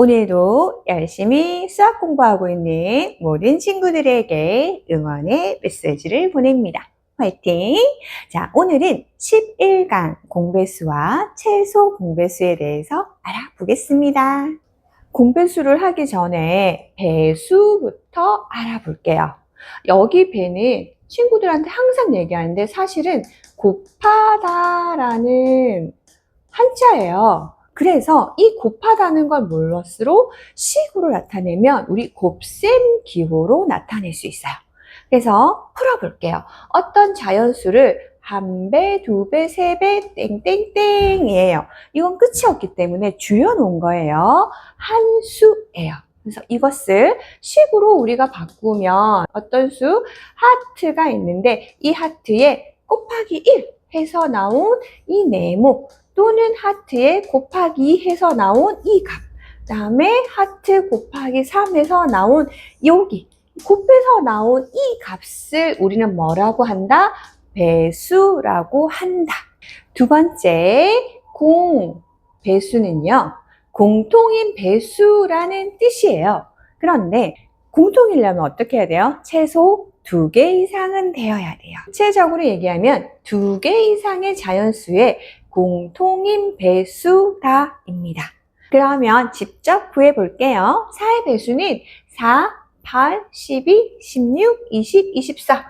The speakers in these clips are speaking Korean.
오늘도 열심히 수학 공부하고 있는 모든 친구들에게 응원의 메시지를 보냅니다. 화이팅! 자, 오늘은 11강 공배수와 최소 공배수에 대해서 알아보겠습니다. 공배수를 하기 전에 배수부터 알아볼게요. 여기 배는 친구들한테 항상 얘기하는데 사실은 곱하다라는 한자예요. 그래서 이 곱하다는 걸 뭘로 식으로 나타내면 우리 곱셈 기호로 나타낼 수 있어요. 그래서 풀어볼게요. 어떤 자연수를 한 배, 두 배, 세 배, 땡땡땡이에요. 이건 끝이 없기 때문에 줄여놓은 거예요. 한 수예요. 그래서 이것을 식으로 우리가 바꾸면 어떤 수? 하트가 있는데 이 하트에 곱하기 1 해서 나온 이 네모 또는 하트에 곱하기 2 해서 나온 이 값, 그 다음에 하트 곱하기 3 해서 나온 여기 곱해서 나온 이 값을 우리는 뭐라고 한다? 배수라고 한다. 두 번째, 공배수는요, 공통인 배수라는 뜻이에요. 그런데 공통이려면 어떻게 해야 돼요? 최소 2개 이상은 되어야 돼요. 구체적으로 얘기하면 2개 이상의 자연수의 공통인 배수다입니다. 그러면 직접 구해볼게요. 4의 배수는 4, 8, 12, 16, 20, 24.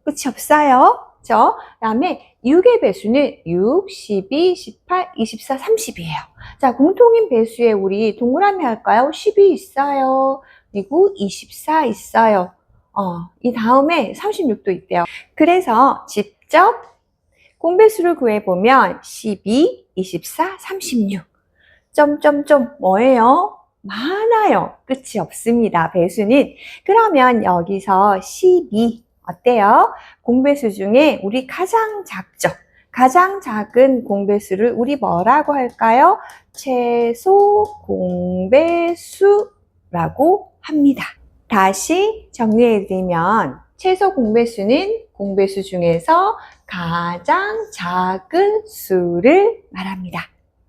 끝이 없어요. 그렇죠? 그 다음에 6의 배수는 6, 12, 18, 24, 30이에요. 자, 공통인 배수에 우리 동그라미 할까요? 12 있어요. 그리고 24 있어요. 이 다음에 36도 있대요. 그래서 직접 공배수를 구해보면 12, 24, 36. 점점점 뭐예요? 많아요. 끝이 없습니다. 배수는. 그러면 여기서 12 어때요? 공배수 중에 우리 가장 작죠? 가장 작은 공배수를 우리 뭐라고 할까요? 최소 공배수라고 합니다. 다시 정리해드리면 최소 공배수는 공배수 중에서 가장 작은 수를 말합니다.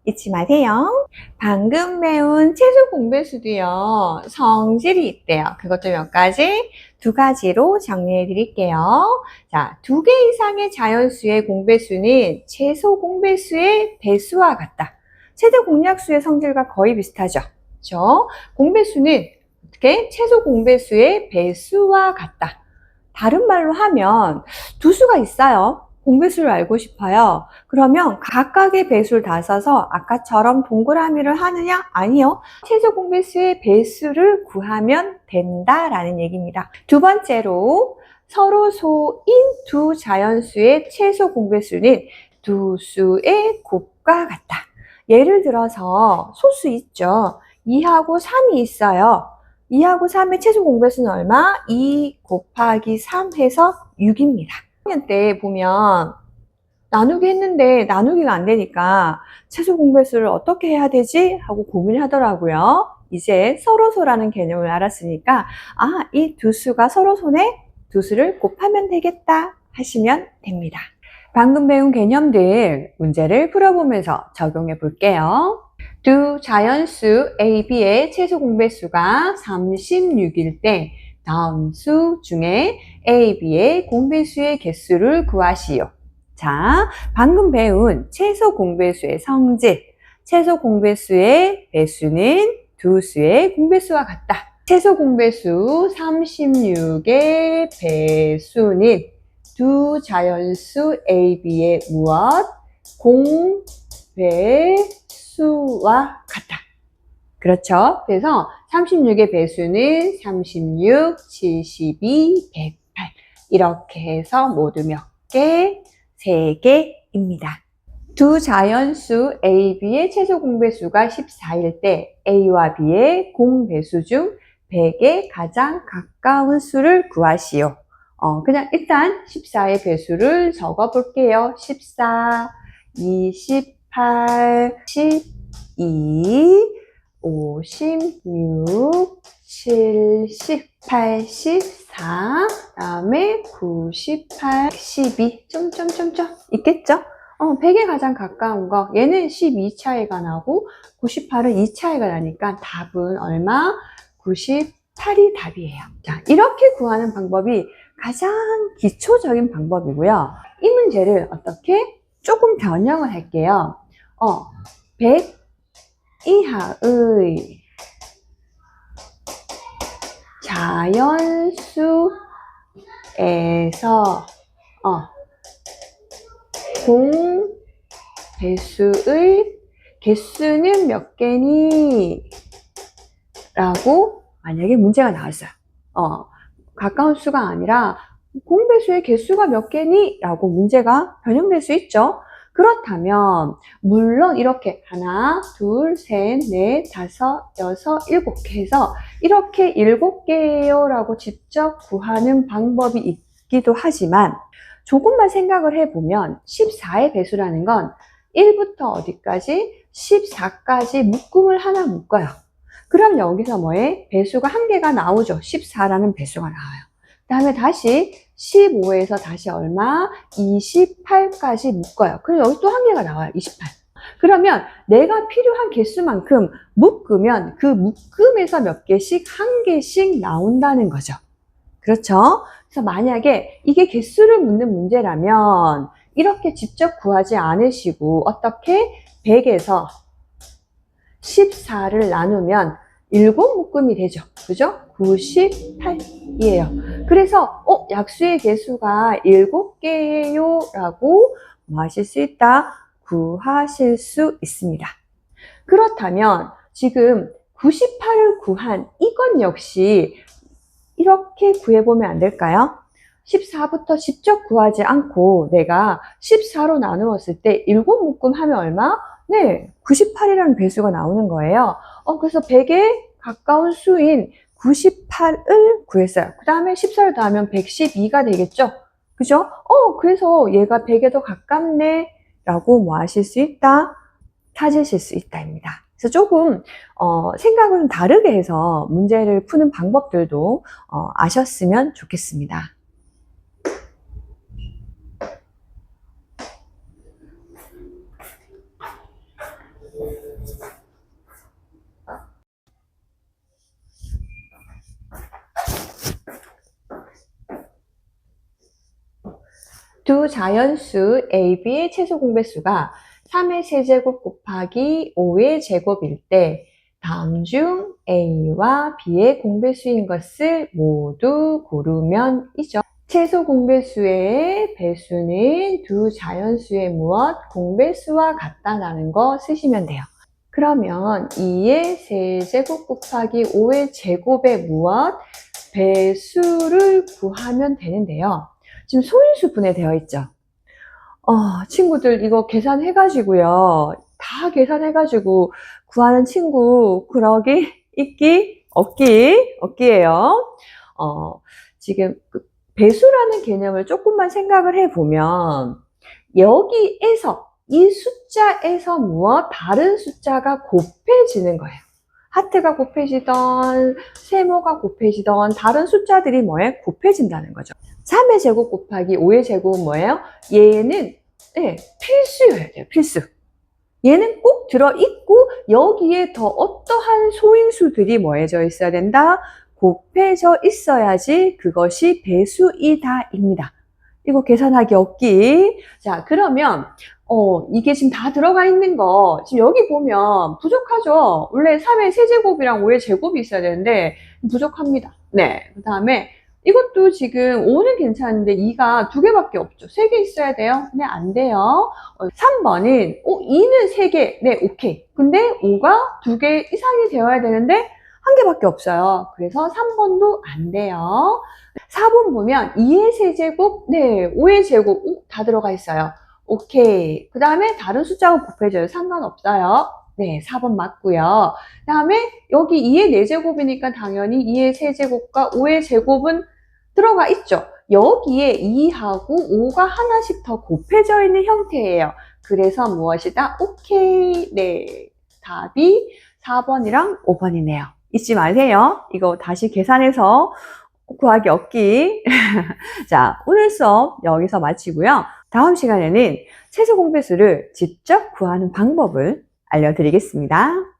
잊지 마세요. 방금 배운 최소 공배수도요, 성질이 있대요. 그것도 몇 가지? 2가지로 정리해 드릴게요. 자, 2개 이상의 자연수의 공배수는 최소 공배수의 배수와 같다. 최대 공약수의 성질과 거의 비슷하죠. 그렇죠? 공배수는 어떻게? 최소 공배수의 배수와 같다. 다른 말로 하면 두 수가 있어요. 공배수를 알고 싶어요. 그러면 각각의 배수를 다 써서 아까처럼 동그라미를 하느냐? 아니요. 최소 공배수의 배수를 구하면 된다라는 얘기입니다. 두 번째로 서로 소인 두 자연수의 최소 공배수는 두 수의 곱과 같다. 예를 들어서 소수 있죠. 2하고 3이 있어요. 2하고 3의 최소 공배수는 얼마? 2 곱하기 3 해서 6입니다. 1학년 때 보면 나누기 했는데 나누기가 안 되니까 최소 공배수를 어떻게 해야 되지? 하고 고민을 하더라고요. 이제 서로소라는 개념을 알았으니까 이 두 수가 서로소네? 두 수를 곱하면 되겠다 하시면 됩니다. 방금 배운 개념들 문제를 풀어보면서 적용해 볼게요. 두 자연수 A, B의 최소 공배수가 36일 때 다음 수 중에 A, B의 공배수의 개수를 구하시오. 자, 방금 배운 최소 공배수의 성질, 최소 공배수의 배수는 두 수의 공배수와 같다. 최소 공배수 36의 배수는 두 자연수 A, B의 무엇? 공배수와 같다. 그렇죠? 그래서 36의 배수는 36, 72, 108 이렇게 해서 모두 몇 개? 3개입니다. 두 자연수 A, B의 최소 공배수가 14일 때 A와 B의 공배수 중 100에 가장 가까운 수를 구하시오. 그냥 일단 14의 배수를 적어 볼게요. 14, 28, 12, 56, 70, 84, 다음에 98, 12, 있겠죠? 100에 가장 가까운 거, 얘는 12 차이가 나고 98은 2 차이가 나니까 답은 얼마? 98이 답이에요. 자, 이렇게 구하는 방법이 가장 기초적인 방법이고요. 이 문제를 어떻게? 조금 변형을 할게요. 100 이하의 자연수에서 공배수의 개수는 몇 개니? 라고 만약에 문제가 나왔어요. 가까운 수가 아니라 공배수의 개수가 몇 개니? 라고 문제가 변형될 수 있죠. 그렇다면 물론 이렇게 하나, 둘, 셋, 넷, 다섯, 여섯, 일곱 개 해서 이렇게 7개예요 라고 직접 구하는 방법이 있기도 하지만 조금만 생각을 해보면 14의 배수라는 건 1부터 어디까지? 14까지 묶음을 하나 묶어요. 그럼 여기서 뭐에? 배수가 한 개가 나오죠. 14라는 배수가 나와요. 그 다음에 다시 15에서 다시 얼마? 28까지 묶어요. 그럼 여기 또 한 개가 나와요. 28. 그러면 내가 필요한 개수만큼 묶으면 그 묶음에서 몇 개씩 한 개씩 나온다는 거죠. 그렇죠? 그래서 만약에 이게 개수를 묻는 문제라면 이렇게 직접 구하지 않으시고 어떻게? 100에서 14를 나누면 7묶음이 되죠. 그죠? 98이에요. 그래서 약수의 개수가 7개예요 라고 뭐 하실 수 있다? 구하실 수 있습니다. 그렇다면 지금 98을 구한 이건 역시 이렇게 구해보면 안 될까요? 14부터 직접 구하지 않고 내가 14로 나누었을 때 7묶음 하면 얼마? 네, 98이라는 배수가 나오는 거예요. 그래서 100에 가까운 수인 98을 구했어요. 그 다음에 14를 더하면 112가 되겠죠? 그죠? 그래서 얘가 100에 더 가깝네 라고 뭐 하실 수 있다? 찾으실 수 있다입니다. 그래서 조금 생각을 좀 다르게 해서 문제를 푸는 방법들도 아셨으면 좋겠습니다. 두 자연수 A, B의 최소 공배수가 3의 세제곱 곱하기 5의 제곱일 때 다음 중 A와 B의 공배수인 것을 모두 고르면 이죠. 최소 공배수의 배수는 두 자연수의 무엇? 공배수와 같다라는 거 쓰시면 돼요. 그러면 2의 세제곱 곱하기 5의 제곱의 무엇? 배수를 구하면 되는데요. 지금 소인수 분해되어 있죠. 친구들 이거 계산해가지고요. 다 계산해가지고 구하는 친구 그러기 있기 없기예요. 지금 배수라는 개념을 조금만 생각을 해보면 여기에서 이 숫자에서 무엇? 다른 숫자가 곱해지는 거예요. 하트가 곱해지던 세모가 곱해지던 다른 숫자들이 뭐예요? 곱해진다는 거죠. 3의 제곱 곱하기 5의 제곱은 뭐예요? 얘는 필수여야 돼요. 필수. 얘는 꼭 들어있고 여기에 더 어떠한 소인수들이 뭐해져 있어야 된다? 곱해져 있어야지 그것이 배수이다 입니다. 이거 계산하기 없기. 자, 그러면 이게 지금 다 들어가 있는 거 지금 여기 보면 부족하죠. 원래 3의 세제곱이랑 5의 제곱이 있어야 되는데 부족합니다. 네, 그 다음에 이것도 지금 5는 괜찮은데 2가 2개밖에 없죠. 3개 있어야 돼요? 네, 안 돼요. 3번은 2는 3개. 네, 오케이. 근데 5가 2개 이상이 되어야 되는데 1개밖에 없어요. 그래서 3번도 안 돼요. 4번 보면 2의 세제곱, 네, 5의 제곱 다 들어가 있어요. 오케이. 그 다음에 다른 숫자가 곱해져요. 상관없어요. 네, 4번 맞고요. 그 다음에 여기 2의 4제곱이니까 당연히 2의 세제곱과 5의 제곱은 들어가 있죠. 여기에 2하고 5가 하나씩 더 곱해져 있는 형태예요. 그래서 무엇이다? 오케이. 네, 답이 4번이랑 5번이네요. 잊지 마세요. 이거 다시 계산해서 구하기 없기. 자, 오늘 수업 여기서 마치고요. 다음 시간에는 최소 공배수를 직접 구하는 방법을 알려드리겠습니다.